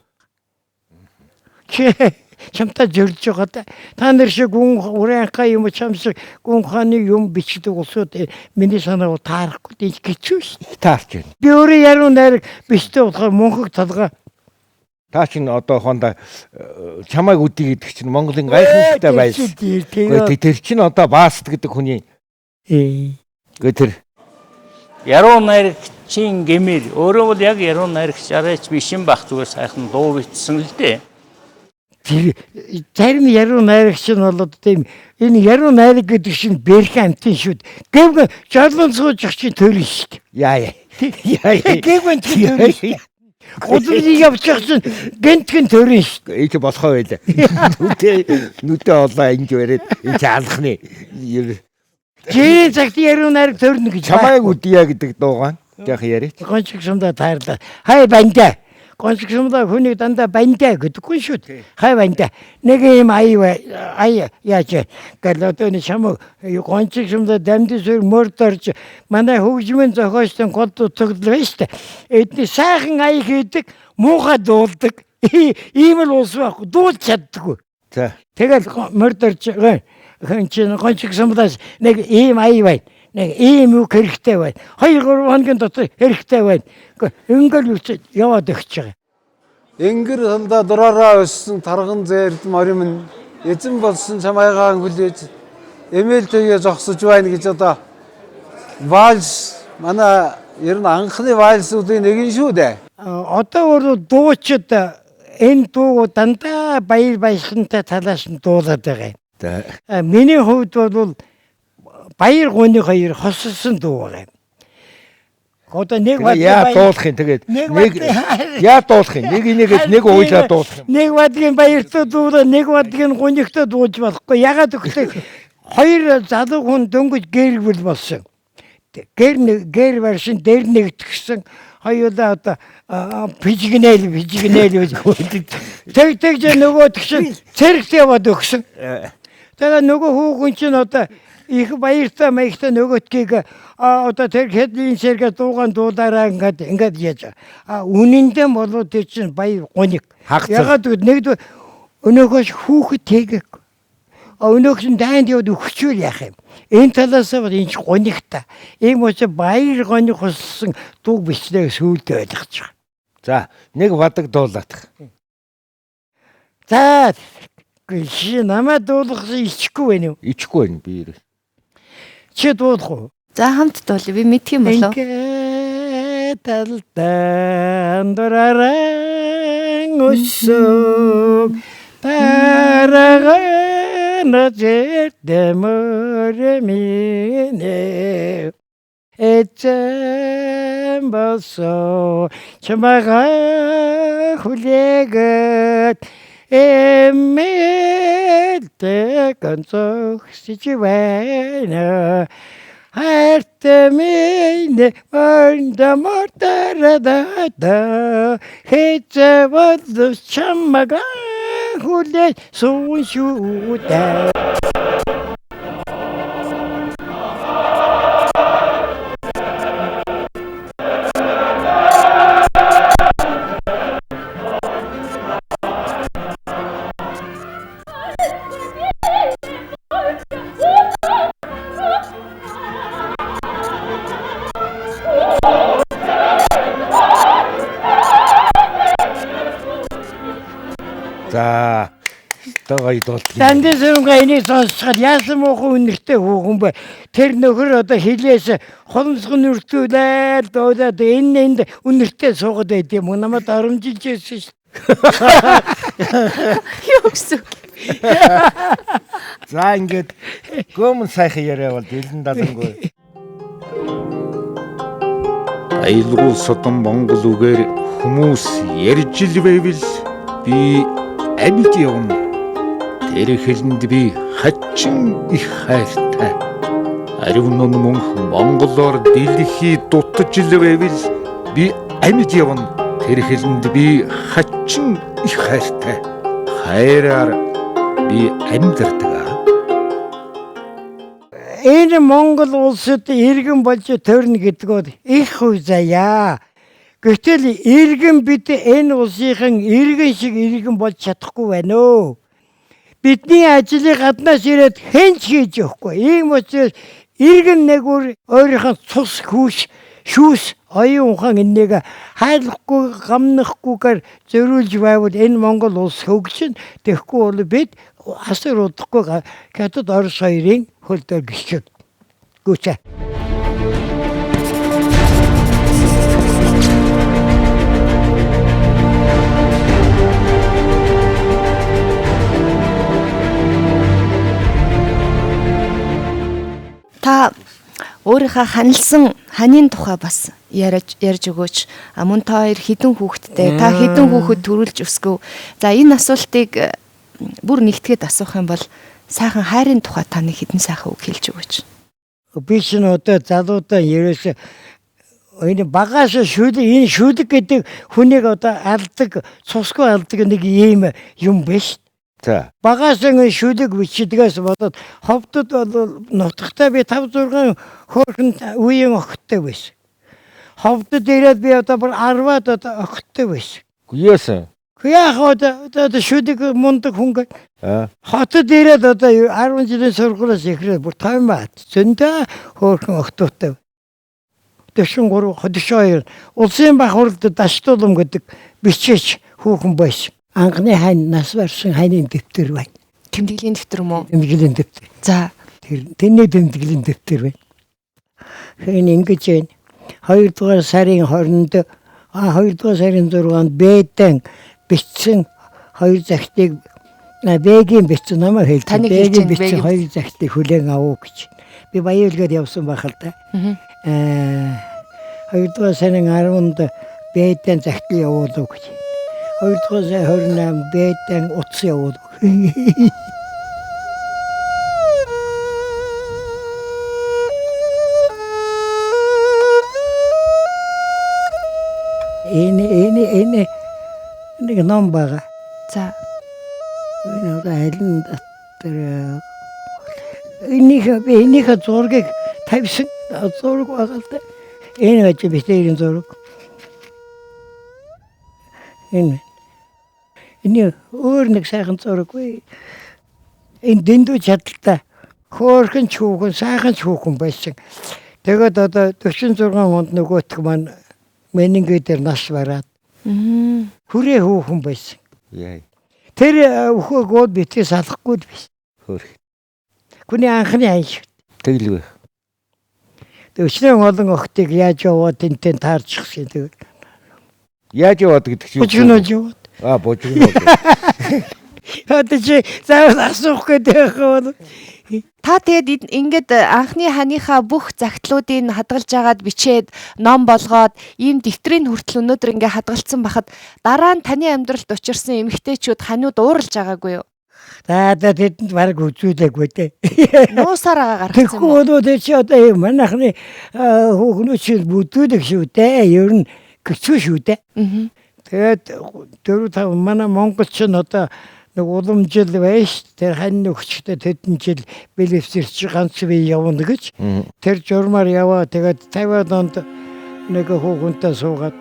Чамтай зорж байгаа та нар шиг гүн урайхаа юм чам шиг гүн хааны юм бичдэг улсууд миний санааг таарахгүй гэж гिचүү шүү. Таарч байна. Би өөрөө яруу найраг бичдэг болохоор мөнхөг толгой. Та чинь одоо хондоо чамайг үдий гэдэг чинь Монголын гайхамшигтай байсан. Тэр чинь одоо Бааст гэдэг хүний. Тэр Яруу найрагчийн гэмээр өөрөө бол яг яруу найрагч арайч биш юм бах зүгээр сайхан дуу бичсэн л дээ. Зарим яруу найрагч нь бол тийм энэ яруу найраг гэдэг чинь бэрх амтын шүү. Гэвгүй жолон сууж чинь төрн шүү дээ. Яа. Гэвгүй чинь Одооний явчих чинь гэнтхэн төрн шүү. Эйч болохоо байлаа. Нүдээ олоо инж бариад энэ алхны. Жин цагт яруу найраг төрнө гэж. Чамайг үдийя гэдэг дуугаан. Яг яриач. Гончиг сумда таарлаа. Хай бандаа. Гончиг сумда хүнийг дандаа бандаа гэдэггүй шүү. Хай бандаа. Нэг юм ай яаж гэл одооний чамаг гончиг сумда дамжиж мөрдөрж манай хөгжмийн зохиолчдын гол төглөө шүү. Эдний сайхан ай хийдэг, муухай дуулдаг. Ийм л улс байхгүй. Дуулж чаддаггүй. За. Тэгэл мөрдөрж хэн чинь гончиг сумдаас нэг ийм ай байна. Нэг ийм үг хэрэгтэй байна. 2-3 хоногийн дотор хэрэгтэй байна. Ингээл үчиж яваад өгч байгаа. Энгэр хандаа дураараа өссөн тарган зээрд морим эзэн болсон чамайгаан хүлээж эмээлтэйгээ зогсож байна гэж одоо вальс манай ер нь анхны вальсуудын нэг нь шүү дээ. Одоо бол дуучид энэ дуу дандаа баяр баясгалантай талаас нь дуулаад байгаа юм. Миний хувьд бол баяр гооны хоёр хоссон дуу байгаа юм. Одоо нэг яа дуулах юм тэгээд нэг яа дуулах юм нэг уйлаа дуулах юм. Нэг бадгийн баяртай дуулаа нэг бадгийн гонигтой дуулж болохгүй. Ягаад гэвэл хоёр залуу хүн дөнгөж гэрвэл болсон. Гэр вершин дээр нэгтгсэн хоёулаа одоо пижигнэл тэг нөгөө тэгшин цэрэгт яваад өгсөн. Тэгээ нөгөө хүүхэн чинь одоо их баяртай маягтай нөгөөдгийг одоо тэр хэдийн сэргээ дуугаан дуулаараа ингээд яаж үнэндээ болоо тэр чинь баяр гоник. Ягаад гэвэл нэгд өнөөхөөс хүүхэд тэйгэг өнөөхс нь дайнд яваад өгчүүл яах юм. Энэ талаас нь энэ ч гоникта. Ийм учраас баяр гоник болсон дуу бичлээ сүйдээ ойлгож байгаа. За нэг бадаг дуулаадах. За чи намайг дуулгасан ичхгүй байна уу? Ичхгүй байна би ерөө. Чи дуулах уу? За хамт дуулъя. Би мэдх юм болов. талдан дураран өссөг тарагана зэрдэмөр минь эцэм болсоо чамайгаа хүлээгээд эмээлтэй гонцогсож байна хартамин мордамортарада хэцэвэд чамайгаа хүлээж суун шүүдэ. За тагой дуулт. Дандесүнгээ энийг сонсоход яасан муухан үнэртэй хүүхэн бэ? Тэр нөхөр одоо хилээс холомсгон үртүүлээд дуудаад энд үнэртэй суугаад байд юм уу? Намайг оромжилж ирсэн шүү. Юу гэсэн. За ингээд гомн сайхан яриа бол дэлэн далангүй. Айлгуул содон монгол үгээр хүмүүс ярьж ил байвал би амьд явна. Тэр хэлэнд би хачин их хайртай. Аривн мөнх монголоор дэлхий дутаж ил байвал би амьд явна. Тэр хэлэнд би хачин их хайртай. Хайраар би амьдардаг. Энэ Монгол улсад иргэн болж төрнө гэдгүүд их үе заяа. Гэтэл иргэн бид энэ улсынхан иргэн шиг иргэн болж чадахгүй байна өө. Бидний ажлыг гаднаас ирээд хэн ч хийж өгөхгүй. Ийм учраас иргэн нэгүр өөрийнхөө цус шүүс оюун ухаан энийг хайлахгүй гамнахгүйгээр зөрүүлж байвал энэ Монгол улс хөгжин. Тэгэхгүй бол бид асар удахгүй хятад Орос хоёрын хөлдөр гიშгэн. Гүчээ. Та өөрийнхөө ханилсан ханийн тухай бас ярьж өгөөч. Мөн та хоёр хэдэн хүүхэдтэй? Та хэдэн хүүхэд төрүүлж өсгөв? За энэ асуултыг бүр нэгтгээд асуух юм бол сайхан хайрын тухай та нэг хэдэн сайхан үг хэлж өгөөч. Би ч одоо залуудаа ерөөсөө энэ багаас энэ шүлэг гэдэг хүнийг одоо алдаг, цусгүй алдаг нэг ийм юм биш. За Багаас ингэ шүлэг бичдгээс болоод ховдод бол нутагтаа би 5-6 хөөрхөн үеийн охидтой байсан. Ховдод ирээд би одоо 10-аад одоо охидтой байсан. гүйсэн. Яг одоо шүлэг мундаг хүн гэ. Хотод ирээд одоо 10 жилийн сургуулиас эхлээд бүр таймаад зөндөө хөөрхөн охидтой. 43 42 улсын бах хурлд даштуулам гэдэг бичээч хүүхэн байсан. Анхны хань нас барсан хайны дэвтэр байна. Тэмдэглэлийн дэвтэр юм уу? Тэмдэглэлийн дэвтэр. За Тэрний тэмдэглэлийн дэвтэр байна. Хэн ингэж байна. 2 дугаар сарын 20-нд 2 дугаар сарын 6-нд Бэдэн бичсэн 2 захидыг Бэгийн бичсэн намайг хэлсэн. Бэгийн бичсэн 2 захидыг хүлээн авах гэж. Би баярлгээд явсан байх л да. 2 дугаар сарын 10-нд Бэдэн захидыг явуулав гэж. 2 дугаар сарын 28-нд Бэдэн утас явуулав. Энэ нэг ном байгаа. за Энэ айлын дотор энийх зургийг тавьсан зураг байгаа л да. Энэ гэж битэрийн зураг. Энэ өөр нэг сайхан зураг вэ. Энэ дэндүү чадaltaй хөөрхөн чүүхэн сайхан чүүхэн байсан. Тэгээд одоо 46 онд нөгөөх маань Менингээ дээр нас бараад хүрээ хүүхэн байсан. Яа. Тэр өхөөгөө битгий салахгүй биш. Хөөх. Хүний анхны айн шиг. Тэглгүй. Өчнөө олон охтыг яаж яваад тэнтэй таарчихсан тэгээд. Яаж яваад гэдэг чинь Бужигнож яваад. Бужигноо. Одоо чи заавал асуух гэдэг хөө. Та тэгээд ингээд анхны ханыхаа бүх загтлуудыг хадгалж агаад бичээд ном болгоод ийм дэвтрийн хүртэл өнөөдөр ингээд хадгалсан бахад дараа нь таны амьдралд учирсан эмэгтэйчүүд ханиуд ууралж байгаагүй юу? За тэдэнд баг үзүүлээгүй дээ. Нуусаар гаргасан юм уу? Тэгэхгүй өнөөдөр чи одоо манайхны хүүхнүүд бүдүүлэх шүү дээ. Ер нь хэцүү шүү дээ. Тэгээд 4-5 манай монголч нь одоо нэг уламжил байж тэр хань өгчтэй тэдэн жил бэлэвсэрч ганц бие явна гэж тэр журмаар яваа тэгээд 50 онд нэг хүүхэнтэй суугаад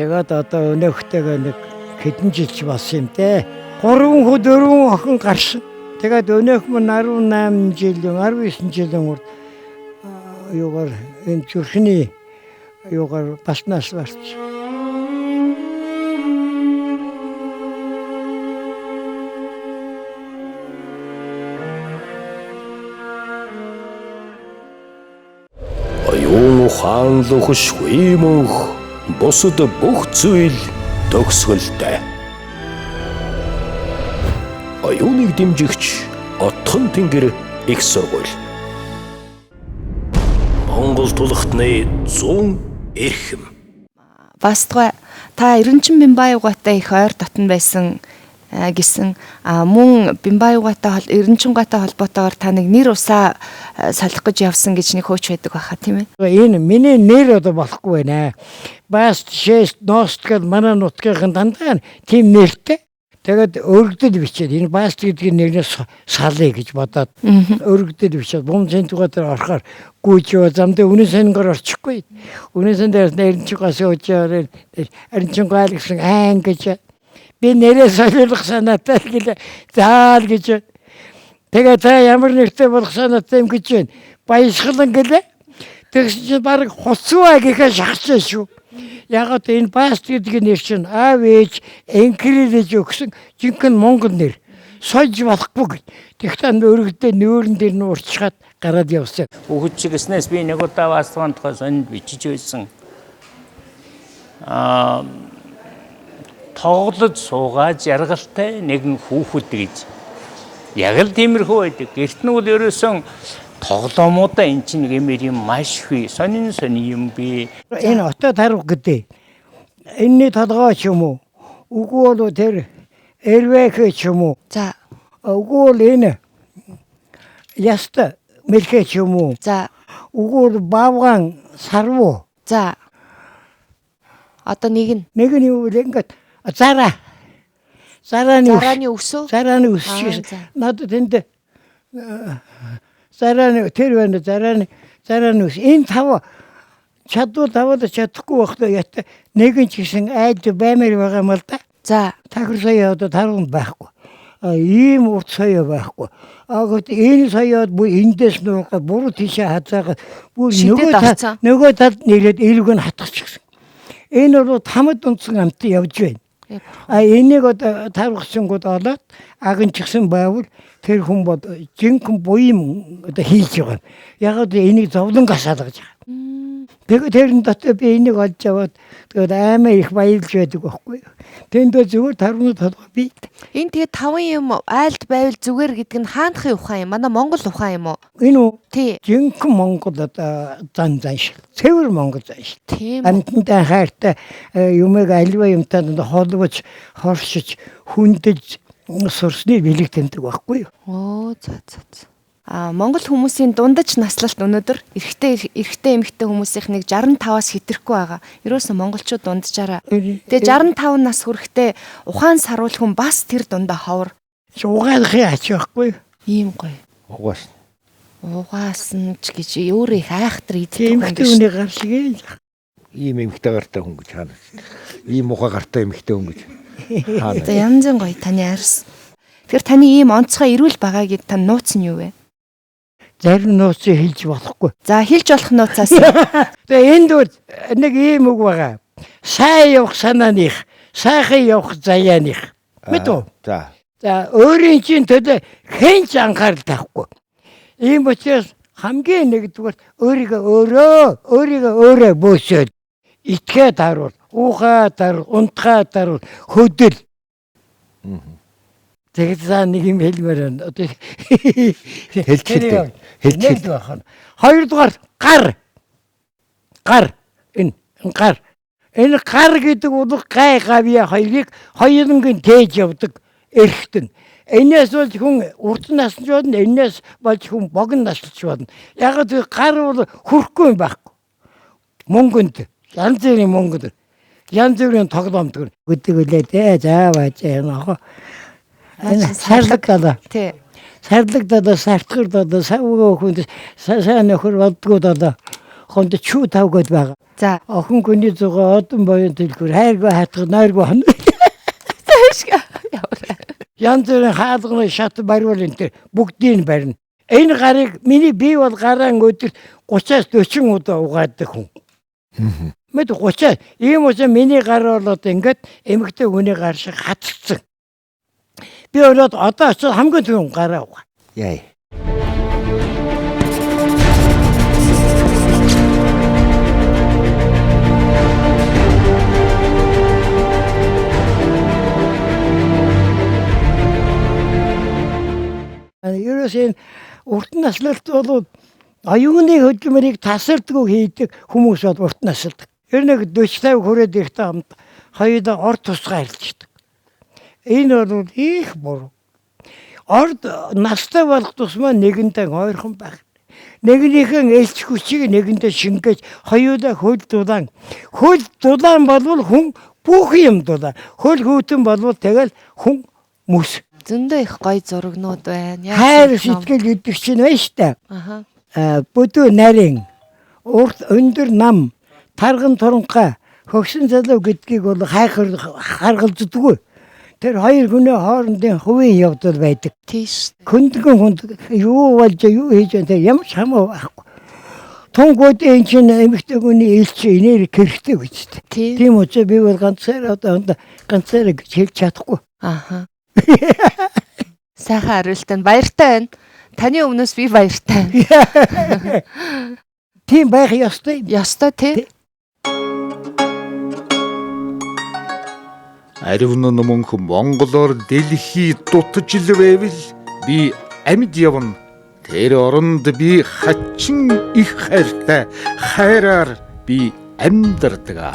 тэгээд одоо өнөөхтэйгээ нэг хэдэн жилч болсон юм дээ 3 хүү 4 охин гарсан тэгээд өнөөх мань 18 жил 19 жилийн урд юугаар энэ зүрхний юугаар баснаас барч Оюун ухаанлах шуймөх бусад бүх зүйл төгсгөлтэй. Оюуныг дэмжигч Отхон тэнгэр их сургууль. Монгол тулхтны 100 эрхэм. Бастгой та Эренчин Бимбаевгатай их ойр дотн байсан гэсэн мөн Бимбаевгатай Эренчингаатай холбоотойгоор та нэг нэр усаа салах гэж явсан гэж нэг хөөч байдаг байхаа тийм ээ. Энэ миний нэр одоо болохгүй байна. Баст шест ност гэл манай нутгийн дандаа тийм нэртэй. Тэгээд өргөдөд бичээд энэ баст гэдэг нэрнээс салъя гэж бодоод өргөдөд бичээд бомжийн тугаатаар орохоор гүйж замдаа үнэн сэнгээр орчихгүй. Үнэн сэнээр Эренчингаас өчөөр Эренчингаа гэсэн айн гэж би нэрээ солиулах санаатай гэлээ заал гэж. Тэгээ та ямар нэртэй болох санаатай юм гэж байна. Баясгалан гэлээ. Тэгс чи баг хуцгаа гэхээ шахчихсан шүү. Ягаад энэ баст гэдэг нэр чинь аав ээж энкрилж өгсөн жинхэнэ монгол нэр. Сольж болохгүй гэж. Тэгтээ өргөдөө нөөрн дээр нь урчгаад гараад явсан. Хүүхэд чи гэснээс би нэг удаа Бастгын тухай сонд бичиж байсан. Тоглож суугаад жаргалтай нэгэн хүүхэд гэж. Яг л тиймэрхүү байдаг. Гэрт нь бол ерөөсөн тоглоомуудаа эн чинь гэмээр юм маш хүй. Сонин юм би. Энэ отод харах гэдэг. Энэний толгой ч юм уу? Үгүй бол тэр эрвэх ч юм уу? За. Үгүй бол энэ яста мэрхэ ч юм уу? За. Үгүй бол бавган сарвуу. За. Одоо нэг нь юу вэ ингээд зараа. Зарааны өсөө. Зарааны өсөж. Надад тэнд зарааны тэр байна зарааны өс. Энэ тав чадвал таваад чадахгүй байхдаа ята нэгэн ч гэсэн айд баймаар байгаа юм л да. За. Тахир сая одоо тарганд байхгүй. Ийм урт сая байхгүй. Агт энэ саяад бүр эндээс нуугаа буруу тийшээ хазаагаад бүр нөгөө талд нэрээд элэг нь хатгачихсан. Энэ бол тамад унтсан амт явж байна. Энийг одоо тархсангууд олоод агын чигсэн байвал тэр хүн бод жинхэнэ буйм одоо хийж байгаа. Яг одоо энийг зовлон гасаад гэж байгаа. Тэгээд тэрэн дотор би энийг олж аваад тэгээд аймаа их баярлж байдаг байхгүй. Тэндээ зүгээр тархны толгой бий. Энэ тэгээд таван юм айлд байвал зүгээр гэдэг нь хаанхын ухаан юм. Манай Монгол ухаан юм уу? Энэ үү? Тий. Жинхэнэ Монгол одоо зан шиг. Цэвэр Монгол зан шиг. Тийм. Амттай хайртай юмэг альва юмтай холбож хоршиж хүндэж сурсны бэлэг тэмдэг байхгүй юу? Оо за. Монгол хүмүүсийн дундаж наслалт өнөөдөр эрэгтэй эмэгтэй хүмүүсийн нэг 65-аас хэтрэхгүй байгаа. Ерөөсөн монголчууд дунджаараа. Тэгээ 65 нас хүрэхдээ ухаан саруул хүн бас тэр дундаа ховор. Угаалахын ач байхгүй. Ийм гоё. Угаасан ч гэж өөрөө их айхтар идэх юм биш. Эмэгтэй гар шиг ийм эмэгтэй гартай хүн гэж хаана. Ийм ухаа гартай эмэгтэй хүн гэж хаана. За янз бүр гоё таны арьс. Тэгэхээр таны ийм онцгой эрүүл байгаа гэд тань нууц нь юу вэ? Зарим нууцыг хэлж болохгүй. За хэлж болох нууцаас. Тэгээ энд нэг ийм үг байгаа. Сайн явах санааных, сайхан явах заяаных. Мэдв? За. За өөрийн чинь төлөө хэн ч анхаарал тавихгүй. Ийм учраас хамгийн нэгдүгээр өөрийгөө өөрөө бөөсөөд итгээ даруул, уухаа даруул, унтхаа даруул, хөдөл. Тэгээд за нэг юм хэлмээр байна. Одоо Хэлчихлээ. хэлчихлээ. Хоёрдугаар гар. Энэ гар гэдэг бол гай гавья хоёрыг хоёулангийн тээж явдаг эрхтэн. Энээс бол хүн урд насч болно, энээс болж хүн богино наслч болно. Яг л гар бол хүрхгүй юм байхгүй. Мөнгөнд янз бүрийн мөнгөд янз бүрийн тоглоомд гэдэг зааваач яах вэ? Сарлагдалаа. Тий. Сарлагдалаа, сартгардалаа, савгаа хүнд сайн нөхөр болдгоо даа. Хонд чүү тавгад байгаа. За. Охин хүний зугаа одон боён дэлгүр хайргүй хатгах нойргүй хоног. Янз бүрийн хаалганы шат баруул энэ бүгдийг барина. Энэ гарыг миний бие бол гараа өдөр 30-аас 40 удаа угаадаг хүн. Мэд 30 ийм үсэн миний гар болоод ингээд эмэгтэй хүний гар шиг хатцсан. Би болоод одоо ч хамгийн түрүүн гараа угаа. Яа. Ерөөсөө урт наслалт бол аюуны хөдөлмөрийг тасардгүй хийдэг хүмүүс бол урт наслдаг. Ер нь 40-50 хүрээд ирэхдээ хамт хоёулаа орд тусгай харилцдаг. Энэ бол их буруу. Орд настай болох тусмаа нэгэндээ ойрхон байх. Нэгнийхэн элч хүчийг нэгэндээ шингээж хоёулаа хөл дулаан болвол хүн бүх юм дулаан. Хөл хүйтэн болвол тэгэл хүн мөс. Зөндөө их гоё зурагнууд байна. Хайр сэтгэл гэдэг чинь байна штэ. Аха. Бүдүү нарийн урт өндөр нам тарган туранхай хөгсөн залуу гэдгийг бол харгалздаггүй. Тэр хоёр хүний хоорондын хувийн явдал байдаг. Тийш. Хүнд юу болж юу хийж байгаа ямар ч хамаа байхгүй. Тунгууд энэ чинь эмэгтэй хүний элч энерги хэрэгтэй гэж. Тийм учраас би бол ганцаараа гэж хэлж чадахгүй. Аха. Сайхан хариултанд баяртай байна. Таны өмнөөс би баяртай. Тийм байх ёстой. Ёстой тий. Аривн мөнх монголоор дэлхий дутж л байвал би амьд явна. Тэр оронд би хачин их хайртай. Хайраар би амьдардаг.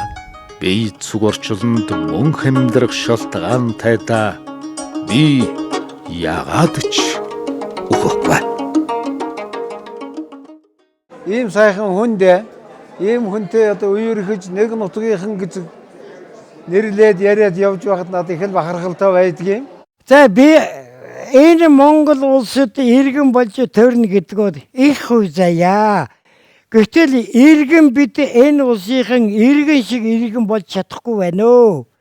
Би цуг орчлонд мөнх амьдрах шалтгаантай да. Би яагаад ч өгөхгүй. Ийм сайхан хүндээ ийм хүнтэй одоо үерхэж нэг нутгийнхан гэж нэрлээд яриад явж байхад надад их л бахархалтай байдгийн. За би энэ Монгол улсад иргэн болж төрнө гэдгүүд их хувь заяа. Гэтэл иргэн бид энэ улсынхан иргэн шиг иргэн болж чадахгүй байна өө.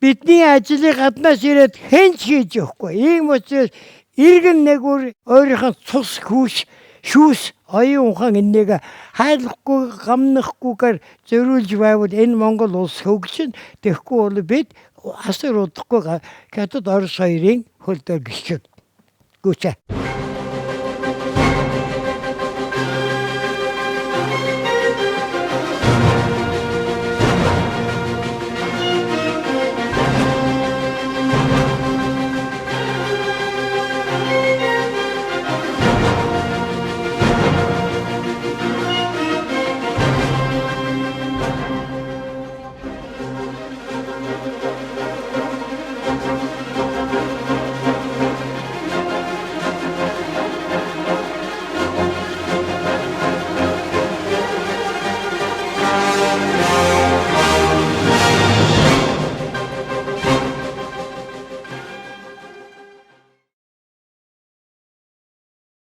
Бидний ажлыг гаднаас ирээд хэн ч хийж өгөхгүй. Ийм учраас иргэн нэг өөрийнхөө цус шүүс оюун ухаан энийг хайлахгүй гамнахгүйгээр зөрүүлж байвал энэ Монгол улс хөгжин. Тэгэхгүй бол бид асар удахгүй гадаад Орос хоёрын хөлдөр гიშгэг. Гүчээ.